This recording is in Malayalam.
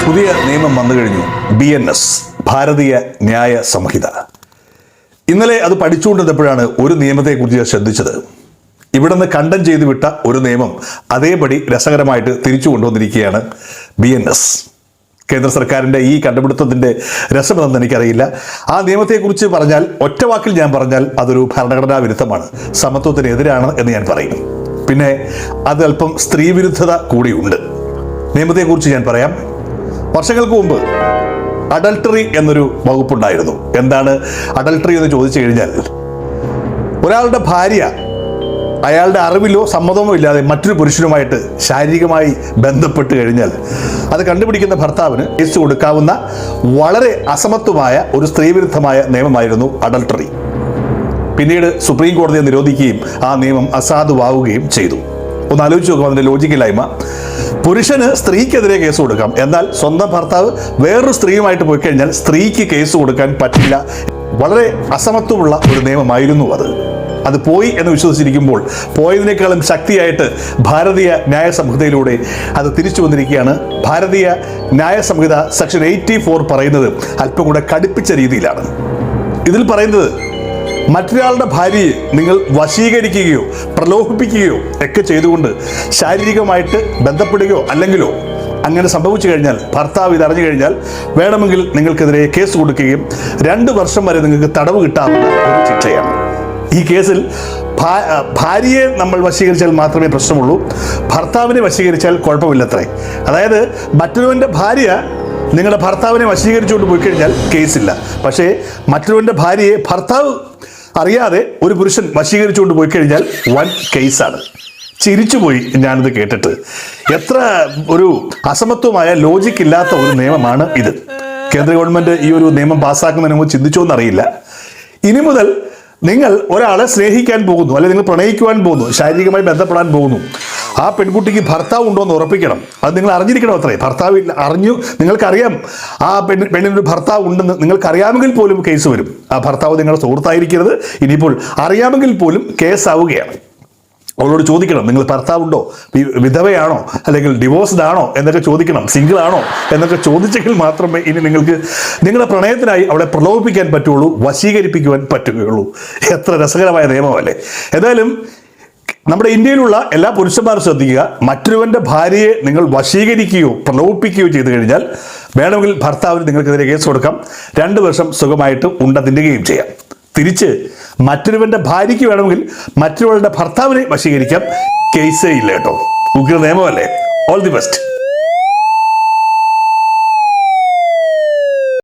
പുതിയ നിയമം വന്നു കഴിഞ്ഞു. BNS, ഭാരതീയ ന്യായ സംഹിത. ഇന്നലെ അത് പഠിച്ചുകൊണ്ടിരുന്നപ്പോഴാണ് ഒരു നിയമത്തെക്കുറിച്ച് ശ്രദ്ധിച്ചത്. ഇവിടെ നിന്ന് കണ്ടം ചെയ്തു വിട്ട ഒരു നിയമം അതേപടി രസകരമായിട്ട് തിരിച്ചു കൊണ്ടുവന്നിരിക്കുകയാണ് BNS. കേന്ദ്ര സർക്കാരിൻ്റെ ഈ കണ്ടുപിടുത്തത്തിൻ്റെ രസമെന്ന് എനിക്കറിയില്ല. ആ നിയമത്തെക്കുറിച്ച് പറഞ്ഞാൽ, ഒറ്റ വാക്കിൽ ഞാൻ പറഞ്ഞാൽ അതൊരു ഭരണഘടനാ വിരുദ്ധമാണ്, സമത്വത്തിനെതിരാണ് എന്ന് ഞാൻ പറയും. പിന്നെ അത് അല്പം സ്ത്രീവിരുദ്ധത കൂടിയുണ്ട്. നിയമത്തെക്കുറിച്ച് ഞാൻ പറയാം. വർഷങ്ങൾക്ക് മുമ്പ് അഡൾട്ടറി എന്നൊരു വകുപ്പുണ്ടായിരുന്നു. എന്താണ് അഡൾട്ടറി എന്ന് ചോദിച്ചു കഴിഞ്ഞാൽ, ഒരാളുടെ ഭാര്യ അയാളുടെ അറിവിലോ സമ്മതമോ ഇല്ലാതെ മറ്റൊരു പുരുഷനുമായിട്ട് ശാരീരികമായി ബന്ധപ്പെട്ട് കഴിഞ്ഞാൽ അത് കണ്ടുപിടിക്കുന്ന ഭർത്താവിന് കേസ് കൊടുക്കാവുന്ന വളരെ അസമത്വമായ ഒരു സ്ത്രീവിരുദ്ധമായ നിയമമായിരുന്നു അഡൾട്ടറി. പിന്നീട് സുപ്രീം കോടതിയെ നിരോധിക്കുകയും ആ നിയമം അസാധുവാവുകയും ചെയ്തു. ഒന്ന് ആലോചിച്ച് നോക്കാം അതിൻ്റെ ലോജിക്കില്ലായ്മ. പുരുഷന് സ്ത്രീക്കെതിരെ കേസ് കൊടുക്കാം, എന്നാൽ സ്വന്തം ഭർത്താവ് വേറൊരു സ്ത്രീയുമായിട്ട് പോയി കഴിഞ്ഞാൽ സ്ത്രീക്ക് കേസ് കൊടുക്കാൻ പറ്റില്ല. വളരെ അസമത്വമുള്ള ഒരു നിയമമായിരുന്നു അത് പോയി എന്ന് വിശ്വസിച്ചിരിക്കുമ്പോൾ പോയതിനേക്കാളും ശക്തിയായിട്ട് ഭാരതീയ ന്യായ സംഹിതയിലൂടെ അത് തിരിച്ചു വന്നിരിക്കുകയാണ്. ഭാരതീയ ന്യായ സംഹിത സെക്ഷൻ 84 പറയുന്നത് അല്പം കൂടെ കടുപ്പിച്ച രീതിയിലാണ്. ഇതിൽ പറയുന്നത്, മറ്റൊരാളുടെ ഭാര്യയെ നിങ്ങൾ വശീകരിക്കുകയോ പ്രലോഭിപ്പിക്കുകയോ ഒക്കെ ചെയ്തുകൊണ്ട് ശാരീരികമായിട്ട് ബന്ധപ്പെടുകയോ അല്ലെങ്കിലോ അങ്ങനെ സംഭവിച്ചു കഴിഞ്ഞാൽ, ഭർത്താവ് ഇതറിഞ്ഞു കഴിഞ്ഞാൽ വേണമെങ്കിൽ നിങ്ങൾക്കെതിരെ കേസ് കൊടുക്കുകയും 2 വർഷം വരെ നിങ്ങൾക്ക് തടവ് കിട്ടാവുന്ന ഒരു ശിക്ഷയാണ്. ഈ കേസിൽ ഭാര്യയെ നമ്മൾ വശീകരിച്ചാൽ മാത്രമേ പ്രശ്നമുള്ളൂ, ഭർത്താവിനെ വശീകരിച്ചാൽ കുഴപ്പമില്ലത്രേ. അതായത് മറ്റൊരുവൻ്റെ ഭാര്യ നിങ്ങളുടെ ഭർത്താവിനെ വശീകരിച്ചുകൊണ്ട് പോയി കഴിഞ്ഞാൽ കേസില്ല. പക്ഷേ മറ്റൊരുവൻ്റെ ഭാര്യയെ ഭർത്താവ് അറിയാതെ ഒരു പുരുഷൻ വശീകരിച്ചുകൊണ്ട് പോയി കഴിഞ്ഞാൽ വൻ കേസാണ്. ചിരിച്ചുപോയി ഞാനിത് കേട്ടിട്ട്. എത്ര ഒരു അസമത്വമായ ലോജിക്കില്ലാത്ത ഒരു നിയമമാണ് ഇത്. കേന്ദ്ര ഗവൺമെൻറ് ഈ ഒരു നിയമം പാസ്സാക്കുന്നതിന് മുമ്പ് ചിന്തിച്ചോന്നറിയില്ല. ഇനി മുതൽ നിങ്ങൾ ഒരാളെ സ്നേഹിക്കാൻ പോകുന്നു, അല്ലെങ്കിൽ നിങ്ങൾ പ്രണയിക്കുവാൻ പോകുന്നു, ശാരീരികമായി ബന്ധപ്പെടാൻ പോകുന്നു, ആ പെൺകുട്ടിക്ക് ഭർത്താവ് ഉണ്ടോ എന്ന് ഉറപ്പിക്കണം. അത് നിങ്ങൾ അറിഞ്ഞിരിക്കണം അത്രേ. ഭർത്താവ് അറിഞ്ഞു, നിങ്ങൾക്കറിയാം ആ പെണ്ണിനൊരു ഭർത്താവ് ഉണ്ടെന്ന് നിങ്ങൾക്കറിയാമെങ്കിൽ പോലും കേസ് വരും. ആ ഭർത്താവ് നിങ്ങളുടെ സുഹൃത്തായിരിക്കരുത്. ഇനിയിപ്പോൾ അറിയാമെങ്കിൽ പോലും കേസാവുകയാണ്. അവളോട് ചോദിക്കണം, നിങ്ങൾ ഭർത്താവുണ്ടോ, വിധവയാണോ, അല്ലെങ്കിൽ ഡിവോഴ്സ്ഡ് ആണോ എന്നൊക്കെ ചോദിക്കണം, സിംഗിൾ ആണോ എന്നൊക്കെ ചോദിച്ചെങ്കിൽ മാത്രമേ ഇനി നിങ്ങൾക്ക് നിങ്ങളുടെ പ്രണയത്തിനായി അവളെ പ്രലോഭിപ്പിക്കാൻ പറ്റുള്ളൂ, വശീകരിപ്പിക്കുവാൻ പറ്റുകയുള്ളൂ. എത്ര രസകരമായ നിയമമല്ലേ. ഏതായാലും നമ്മുടെ ഇന്ത്യയിലുള്ള എല്ലാ പുരുഷന്മാരും ശ്രദ്ധിക്കുക, മറ്റൊരുവൻ്റെ ഭാര്യയെ നിങ്ങൾ വശീകരിക്കുകയോ പ്രലോഭിപ്പിക്കുകയോ ചെയ്തു കഴിഞ്ഞാൽ വേണമെങ്കിൽ ഭർത്താവിന് നിങ്ങൾക്കെതിരെ കേസ് കൊടുക്കാം, 2 വർഷം സുഖമായിട്ട് ഉണ്ട തിന്നുകയും ചെയ്യാം. തിരിച്ച് മറ്റൊരുവൻ്റെ ഭാര്യയ്ക്ക് വേണമെങ്കിൽ മറ്റൊരുവളുടെ ഭർത്താവിനെ വശീകരിക്കാം, കേസേ ഇല്ല കേട്ടോ. ഉഗ്ര നിയമമല്ലേ. All the best.